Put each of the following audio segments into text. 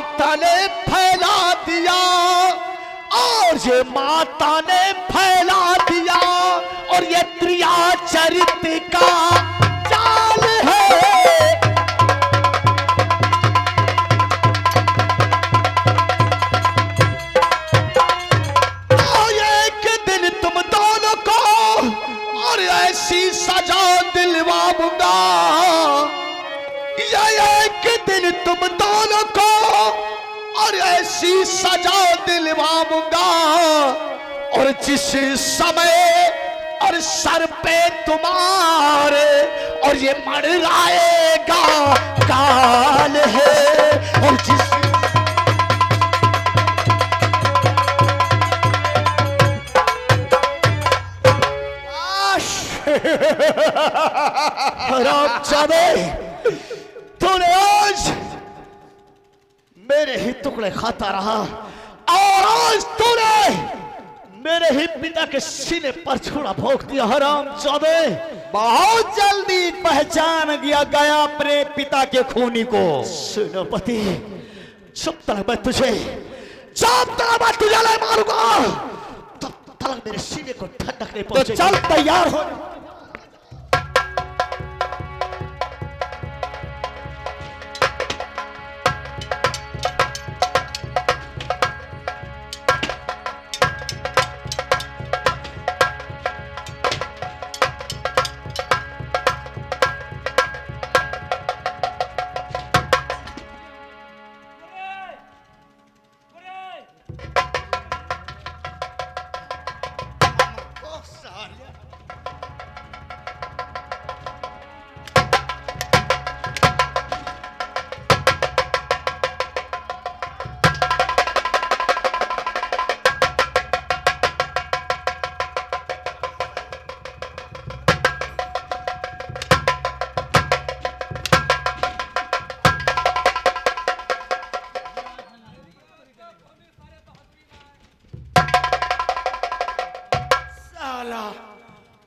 माता ने फैला दिया, और ये माता ने फैला दिया, और ये त्रिया चरित का जाल है। ऐसी सजा दिलवाऊंगा, या एक दिन तुम दोनों को और ऐसी सजा दिलवाऊंगा, और जिस समय और सर पे तुम्हारे और ये मंडराएगा काल है, और जिस रामचाँदे, तूने आज मेरे ही टुकड़े खाता रहा, और आज तूने मेरे ही पिता के सीने पर छुरा भोंक दिया। हरामजादे, बहुत जल्दी पहचान गया अपने पिता के खूनी को। सेनापति, जब तक मैं तुझे नहीं मारूंगा, तब तक मेरे सीने को ठंडक नहीं पहुंचेगी। तो चल, तैयार हो।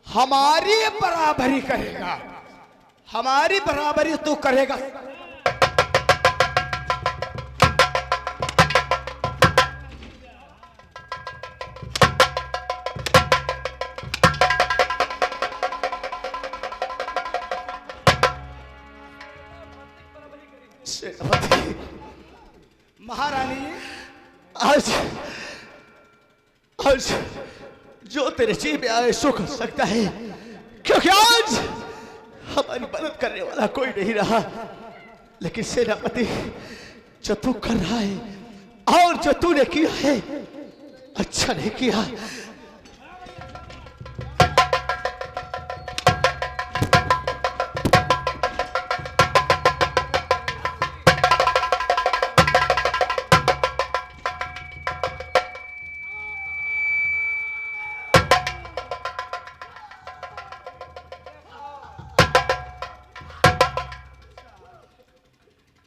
हमारी बराबरी करेगा, हमारी बराबरी तू करेगा। महारानी, आज आज जो तेरे जी में आए सो कर सकता है, क्योंकि आज हमारी मदद करने वाला कोई नहीं रहा। लेकिन सेनापति, जो तू कर रहा है और जो तूने किया है, अच्छा नहीं किया।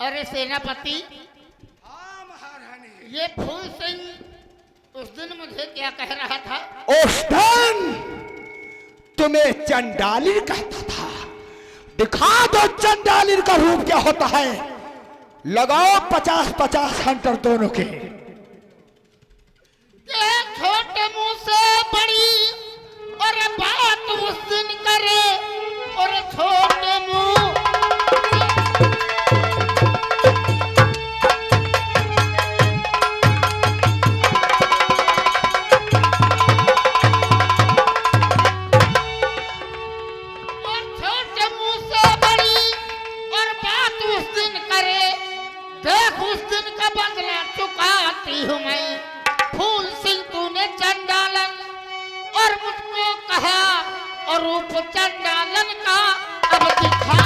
अरे सेनापति, हाँ महारानी, ये फूल सिंह उस दिन मुझे क्या कह रहा था? उस दिन तुम्हें चंडालिन कहता था। दिखा दो चंडालिन का रूप क्या होता है। लगाओ 50-50 हंटर दोनों के। छोटे मुंह से बड़ी और बात उस दिन करे, और छोटे मुंह हूँ मैं। फूल सिंह तूने चंडालन और मुझको कहा, और रूप चंडालन का अब दिखा।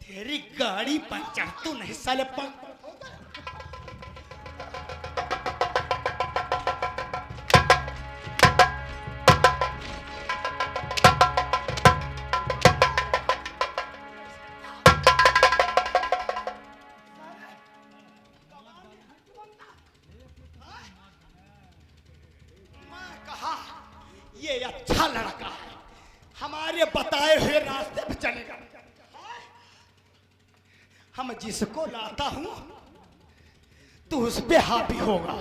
तेरी गाड़ी पर चढ़ तू नहीं साले पर। ये अच्छा लड़का है, हमारे बताए हुए रास्ते पे चलेगा। हम जिसको लाता हूं तू उस पे हावी होगा,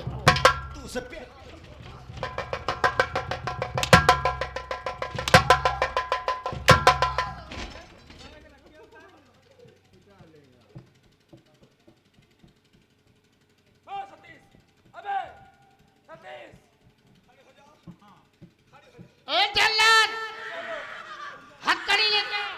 तू उस पे ए जल्लाद, हथकड़ी लेके आओ।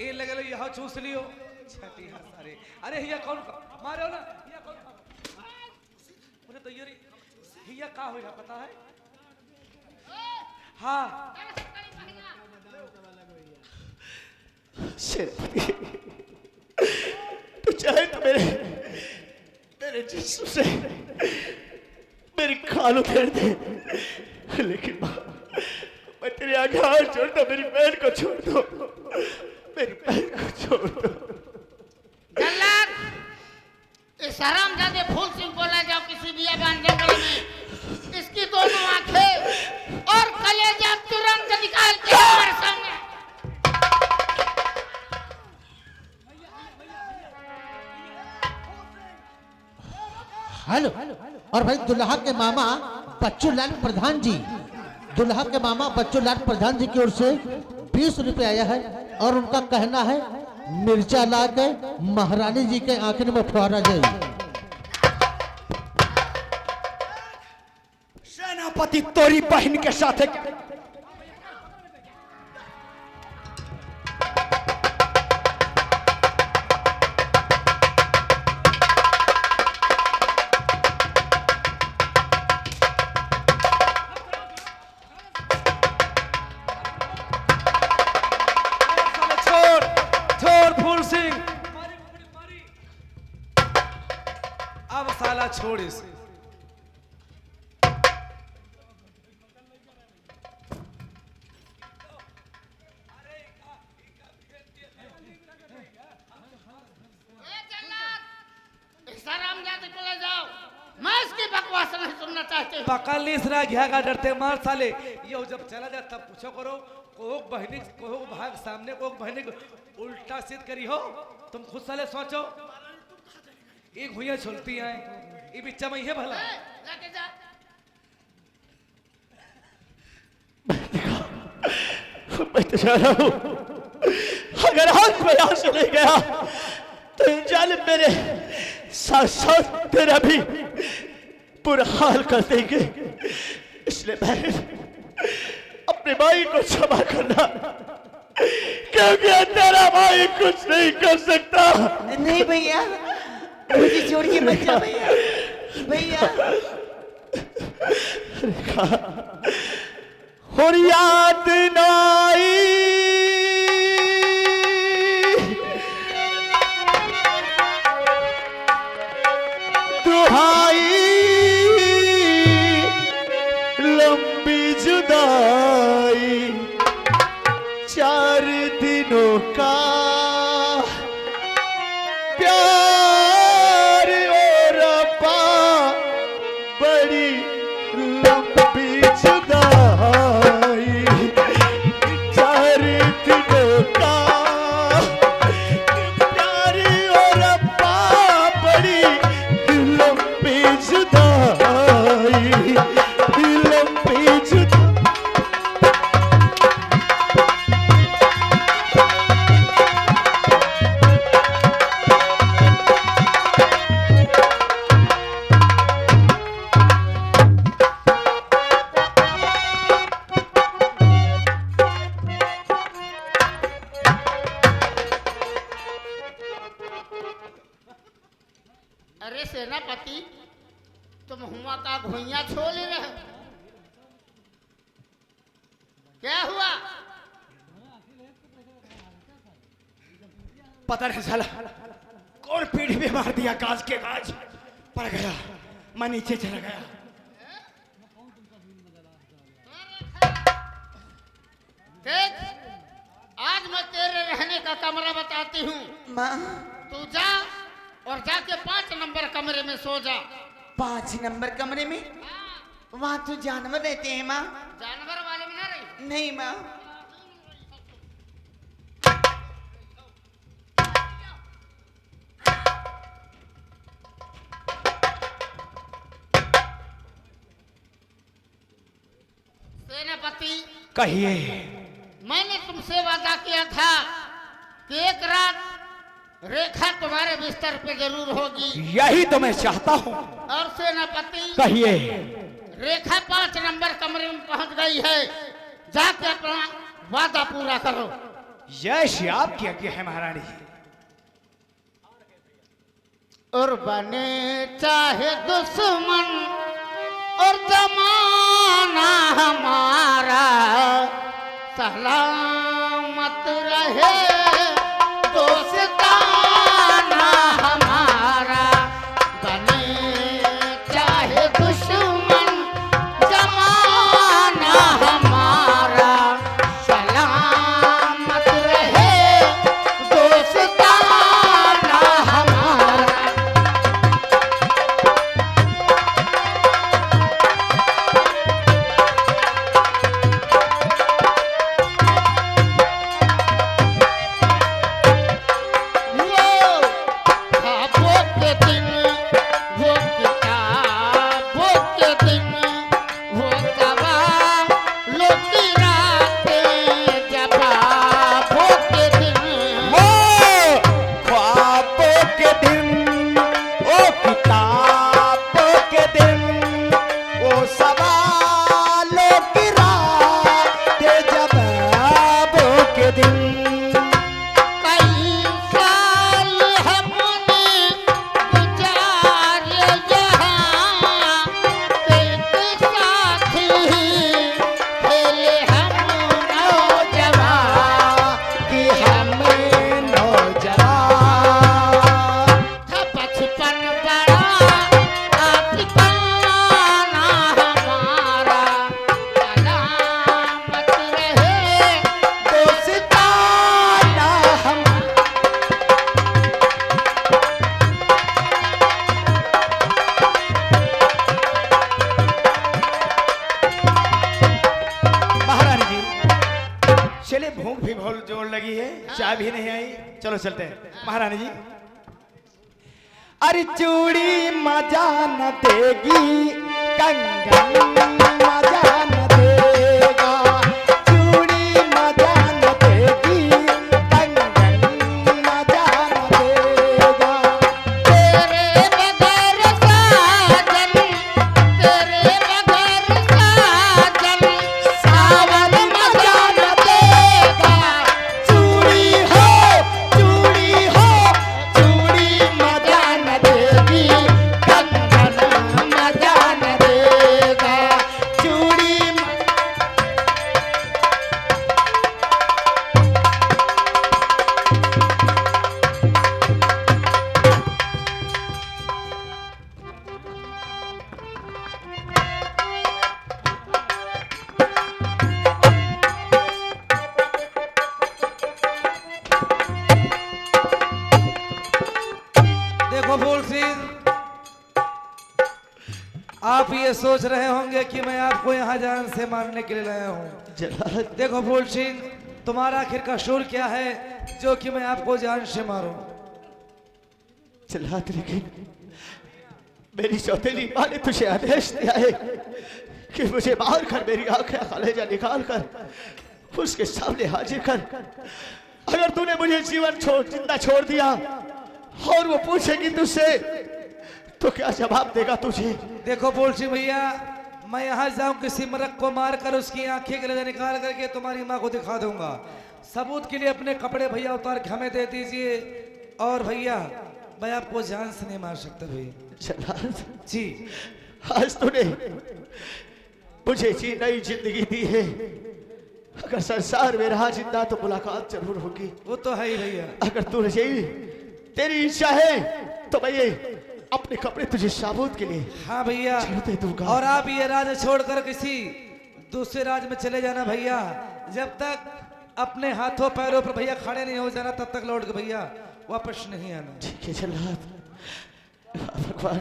ए लगे लो यहाँ चूस लियो छठी हाँ सारे। अरे हिया कौन मारो ना, हिया कौन अरे तो ये हिया का हो पता है? हाँ सेनापति, तू चाहे तो मेरे जिस्म से मेरी खाल उधेड़ दे, लेकिन माँ, मैं तेरे आगे हाथ जोड़ता, मेरी बहन को छोड़ दो, मेरी बहन को छोड़ दो। जल्लाद, इस हरामजादे फूल सिंह को ले जाओ किसी बियाबान जंगल में। इसकी दोनों आंखें और कलेजा तुरंत निकाल के हमारे सामने। हेलो। और भाई दुल्हा के मामा बच्चू लाल प्रधान जी, दुल्हा के मामा बच्चू लाल प्रधान जी की ओर से 20 रुपए आया है और उनका कहना है मिर्चा ला के महारानी जी के आंखने में फुहारा जाए। सेनापति तोरी बहन के साथ अब साला छोड़ इसे। पकड़ ली इसरा घिया का डरते मार साले। ये जब चला जाए तब पूछो करो कोक बहनी कोक भाग सामने कोक बहनी उल्टा सीध करी हो। तुम खुद साले सोचो एक भुइया छोलती है ये बिच्चा में है भला। मैं तो जा रहा हूँ, अगर हाथ में यहाँ से ले गया तो ये जालिम मेरे साथ साथ तेरा भी बुरा हाल कर देंगे। इसलिए बहन अपने भाई को क्षमा करना, क्योंकि तेरा भाई कुछ नहीं कर सकता। नहीं भैया, मुझे छोड़िए मत जाओ भैया। भैया और याद नाई दुहाई लंबी जुदाई 4 दिनों का प्यार और अपा बड़ी लंबी जुदाई 4 दिनों का प्यार और अपा बड़ी लंबी जुदाई लंबी जुदाई। अरे सेनापति, तुम हुआ का घुइया छोड़ रहे हो, क्या हुआ? पता नहीं साला कौन पीढ़ी पे मार दिया, गाज के गाज पड़ गया, मैं नीचे चला गया। देख, आज मैं तेरे रहने का कमरा बताती हूँ। माँ तू जा और जाके 5 नंबर कमरे में सो जा। 5 नंबर कमरे में? वहाँ तो जानवर रहते हैं माँ। जानवर वाले में ना रही। नहीं माँ। सेनापति, कहिए। मैंने तुमसे वादा किया था कि एक रात रेखा तुम्हारे बिस्तर पे जरूर होगी। यही तो मैं चाहता हूँ। और सेनापति, कहिए। रेखा 5 नंबर कमरे में पहुंच गई है। जाके अपना वादा पूरा करो। जैसे आपकी आज्ञा है महारानी जी। और बने चाहे दुश्मन और जमाना हमारा, सलामत रहे दोस्ताना हमारा। बने चाहे दुश्मन जमाना हमारा, सलामत रहे दोस्ताना हमारा। चाय भी नहीं आई, चलो चलते हैं महारानी जी। अरे चूड़ी मजा न देगी, कंगन मजा न देगा, चूड़ी मजा न देगी, कंगन मजा न देगा। तेरे बगैर साजन, तेरे बगैर साजन, सावन मजा न देगा। चूड़ी हो, चूड़ी हो, चूड़ी मजा न देगी, कंगन मजा न देगा, चूड़ी देखो फूल सिंह, आप ये सोच रहे होंगे कि मैं आपको यहाँ जान से मारने के लिए लाया हूँ। जलाल, देखो फूल सिंह, तुम्हारा आखिर का शूर क्या है जो कि मैं आपको जान से मारूं? जलाल, लेकिन मेरी सौतेली माँ ने तुझे आदेश दिया है कि मुझे मार कर मेरी आंखें कलेजा निकाल कर उसके सामने हाजिर कर। अगर तूने मुझे जिंदा छोड़ दिया और वो पूछेगी तुझसे तो क्या जवाब देगा तुझे? देखो फूल सिंह भैया, मैं यहाँ जाऊं किसी मरक को मार कर उसकी आंखें कलेजा निकाल करके तुम्हारी माँ को दिखा दूंगा। सबूत के लिए अपने कपड़े भैया उतार के हमें दे दीजिए। और भैया, मैं आपको जान से नहीं मार सकता भैया जलाल जी। आज तूने मुझे जी नई जिंदगी दी है। अगर संसार में रहा जिंदा तो मुलाकात जरूर होगी। वो तो है ही भैया। अगर तू रही तेरी इच्छा है तो मैं ये अपने कपड़े तुझे साबुत के लिए हाँ भैया, दे दूंगा। और आप ये राज छोड़कर किसी दूसरे राज में चले जाना भैया। जब तक अपने हाथों पैरों पर भैया खड़े नहीं हो जाना, तब तक लौट के भैया वापस नहीं आना। ठीक है जल्लाद। भगवान,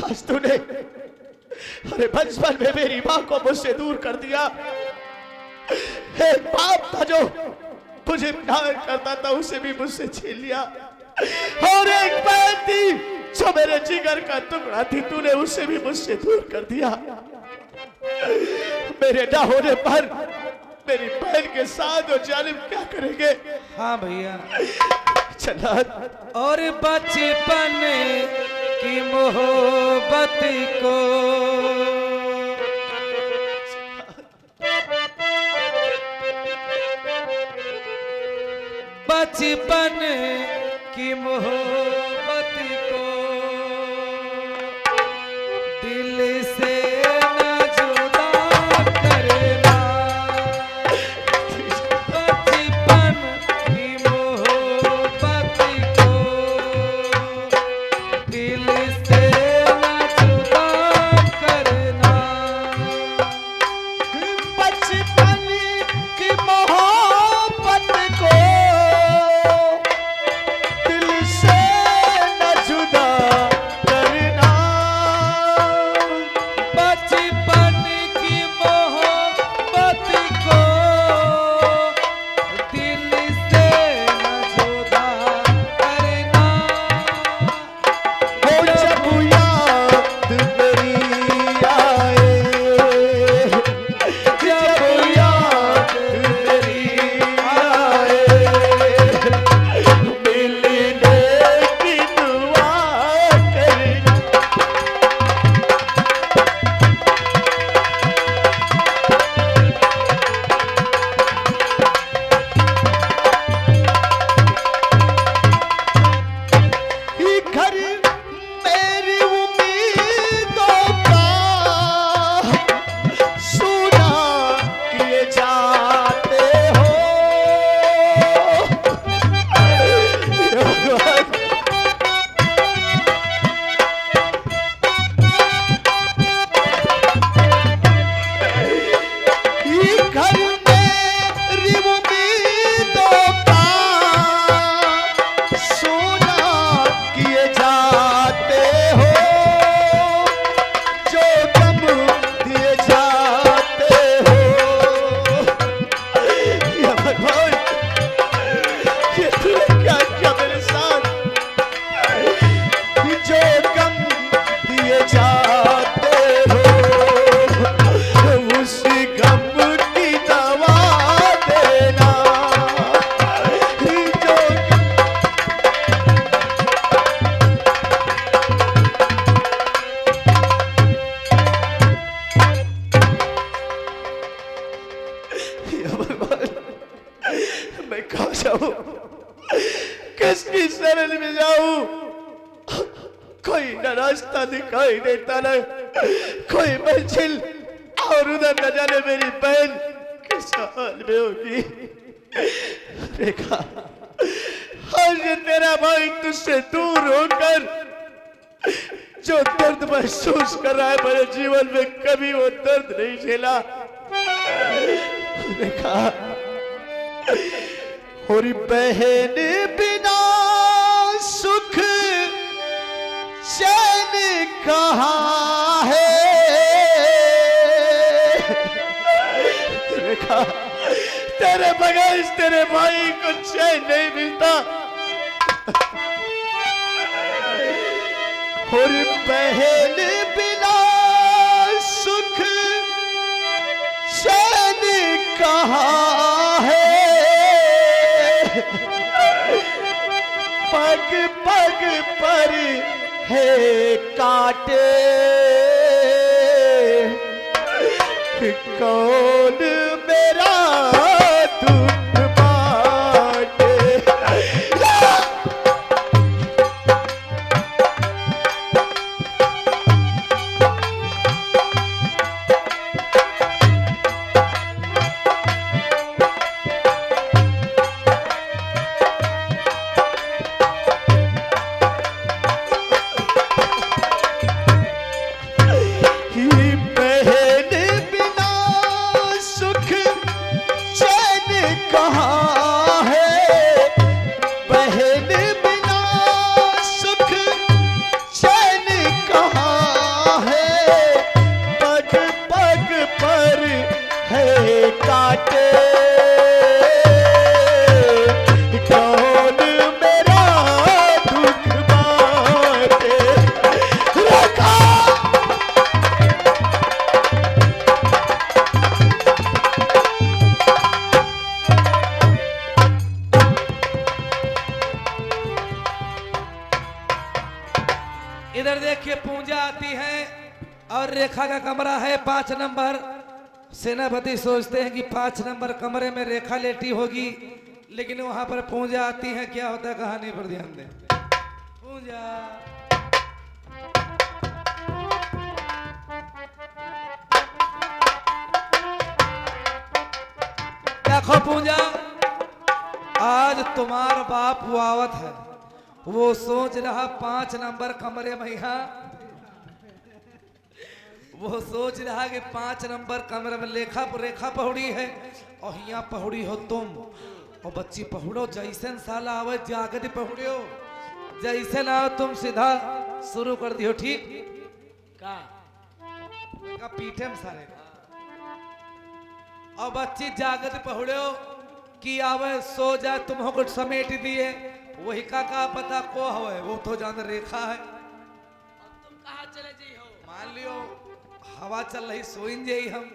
आज तूने अरे बचपन में मेरी माँ को मुझसे दूर कर दिया। एक बाप था जो मुझे प्यार करता था, उसे भी मुझसे छीन लिया। और एक बहन थी जो मेरे जिगर का टुकड़ा थी, तूने उसे भी मुझसे दूर कर दिया। मेरे ना होने पर मेरी बहन के साथ वो जालिम क्या करेंगे? हाँ भैया। जल्लाद, और बचपन की मोहब्बत को बचपन की मोहब्बत को दिल से न जुदा करना। बचपन की मोहब्बत को दिल से न जुदा करना। बचपन की मोहब्बत को दिल से न जुदा करना। बचपन की मोहब्बत को दिल से न जुदा करना। हो जब याद मेरी आए, जब याद मेरी आए, मिलने की दुआ करना। ये घर मेरी उम्मीदों का सुना किए जाते हो। ये घर मेरी उम्मीदों का सोना किए जाते हो। जो गम दिए जाते हो। या भगवान, ये तूने क्या किया मेरे साथ? जो गम दिए जाते हो, उसी गम की दवा देना। जो या भगवान, मैं कहाँ जाऊं? किसकी शरण में जाऊं? कोई न रास्ता दिखाई देता न कोई मंजिल, और उधर न जाने मेरी बहन किस हाल में होगी। रेखा, आज ये तेरा भाई तुझसे दूर होकर जो दर्द महसूस कर रहा है, मेरे जीवन में कभी वो दर्द नहीं झेला। रेखा, और बहन बिना सुख चैन कहाँ है। रेखा, तेरे बगैर तेरे भाई को चैन नहीं मिलता। और बहन बिना सुख चैन कहाँ है। पग पग पर है कांटे, कौन मेरा दुख बांटे। बहन बिना सुख इधर देखिए पूजा आती है और रेखा का कमरा है 5 नंबर। सेनापति सोचते हैं कि 5 नंबर कमरे में रेखा लेटी होगी, लेकिन वहां पर पूजा आती है। क्या होता है कहानी पर ध्यान दें। पूजा देखो पूजा, आज तुम्हारा बाप आवत है, वो सोच रहा 5 नंबर कमरे में यहाँ, वो सोच रहा कि 5 नंबर कमरे में रेखा पहुड़ी है और यहाँ पहुड़ी हो तुम। और बच्ची पहुड़ो जैसे साला आवे जागती पहुड़ियो, जैसे ना हो तुम सीधा शुरू कर दियो। ठीक का पीठे में सारे और बच्ची जागत पहुड़ो कि आवे सो जाए, तुम कुछ समेट दिए, वही का पता को हवे, वो तो जान रेखा है। तुम कहाँ चले जी हो? मान लियो हवा चल रही, सोइन जाई हम।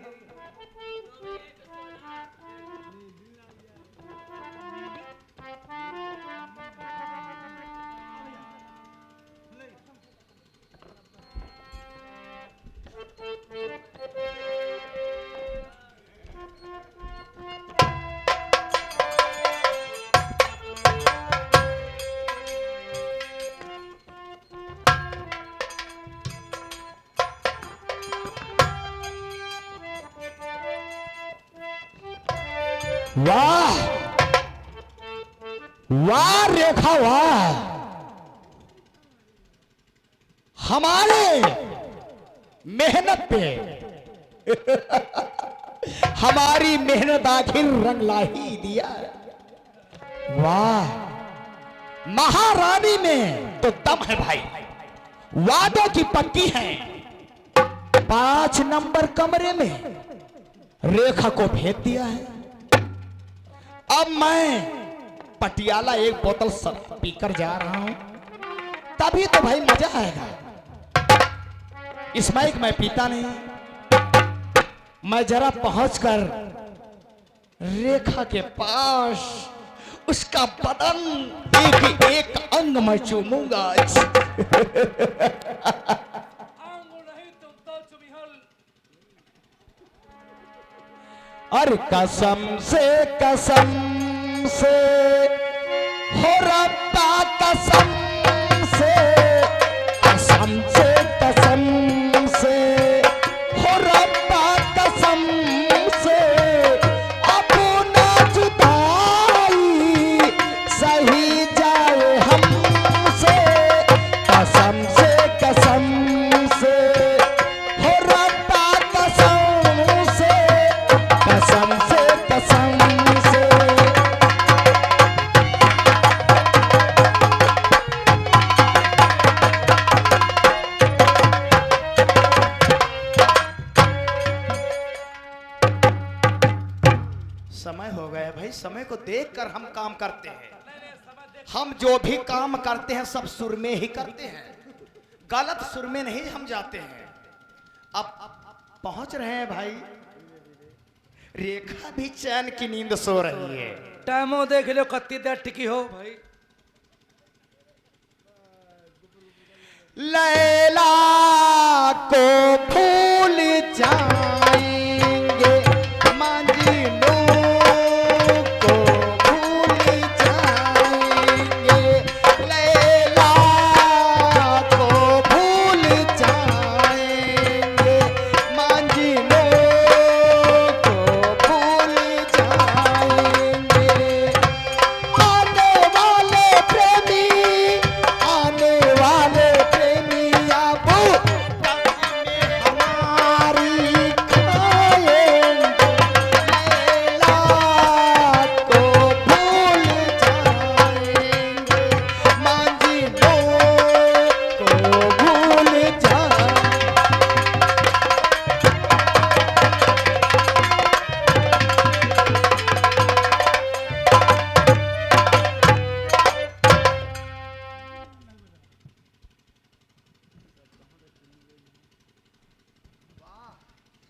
वाह वाह रेखा वाह, हमारे मेहनत पे हमारी मेहनत आखिर रंग ला ही दिया। वाह, महारानी में तो दम है भाई, वादों की पक्की है। 5 नंबर कमरे में रेखा को भेज दिया है। अब मैं पटियाला एक बोतल शराब पीकर जा रहा हूं, तभी तो भाई मजा आएगा। इस माइक मैं पीता नहीं, मैं जरा पहुंचकर रेखा के पास उसका बदन एक एक अंग मैं चूमूंगा। अरे कसम से हो रब्बा कसम से हो रब्बा कसम से, अपना जुदाई सही जाए हमसे। कसम से हो रब्बा कसम से समय हो गया भाई, समय को देखकर हम काम करते हैं। हम जो भी काम करते हैं सब सुर में ही करते हैं, गलत सुर में नहीं हम जाते हैं। अब पहुंच रहे हैं भाई, रेखा भी चैन की नींद सो रही है। टाइमो देख लो कत्ती देर टिकी हो भाई। लैला को भूल जाएंगे, मंजनू को भूल जाएंगे, लैला को भूल जाएंगे, मंजनू को भूल जाएंगे। आने वाले प्रेमी हमारी खाएंगे, लैला को भूल जाएंगे, मंजनू को भूल जाएंगे।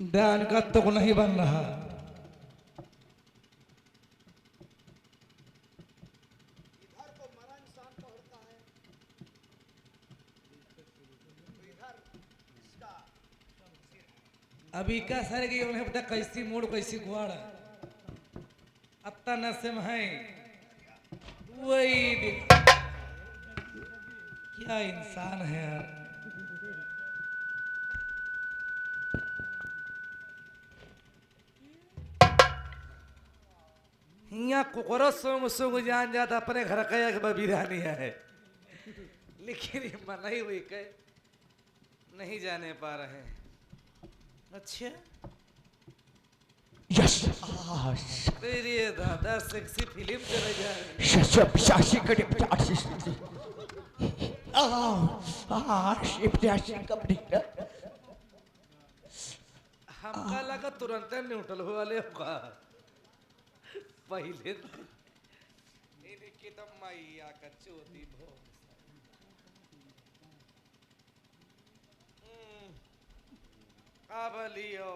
ध्यान का तुक नहीं बन रहा। अभी का सर गई उन्हें पता कैसी मूड कैसी गुआड़ अत्ता नसम है वही क्या इंसान है यार। यहाँ कुकरो सोंग सोंग जान जाता अपने घर का एक बिरयानी है, लेकिन ये मनाई हुई के नहीं जाने पा रहे हैं। अच्छा यस तेरी ये दादा सेक्सी फिल्म चले जा रही शशब शाशी कटे शाशी कपड़े हमका लगा तुरंत न्यूट्रल हो वाले होगा पहले तो मैया का चोती भोग अब लियो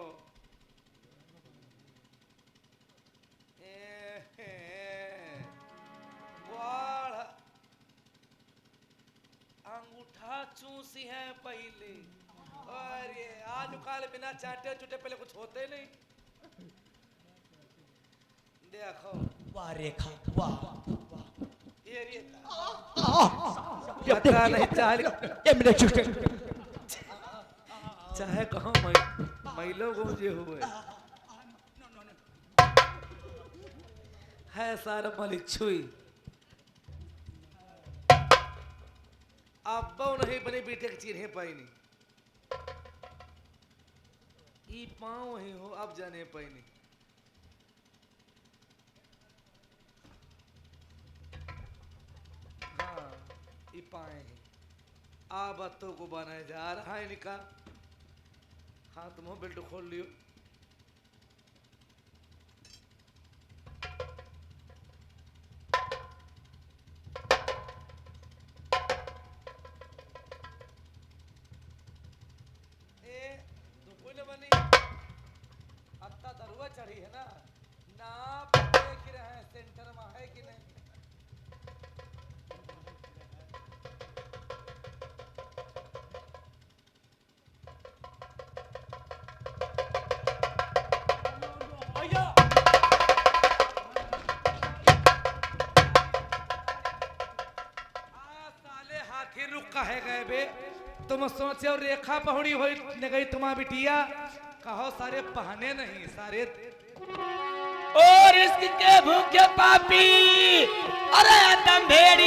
अंगूठा चूसी है पहले और ये आज काल बिना चाटे चुटे पहले कुछ होते नहीं। देखो वाह रेखा वाह ये पता नहीं चाहे कहो महिलों को जे हुए है सारा मलिक छुई अब नहीं बने बेटे के चिन्हे पाई नहीं ई पाँव ही हो अब जाने पाई नहीं। हाँ ई पाए हैं आ बातों को बनाए जा रहा है निका। हाँ तुम बेल्ट खोल लियो। बनी अत्ता दरुआ चढ़ी है ना नाप देख रहे हैं सेंटर में है कि नहीं। साले हाथी रुक कहे गए बे तुम सोचे और रेखा पहुड़ी हो गई तुम्हारा बिटिया कहो सारे पहने नहीं सारे और इसके भूखे पापी अरे दम भेड़ी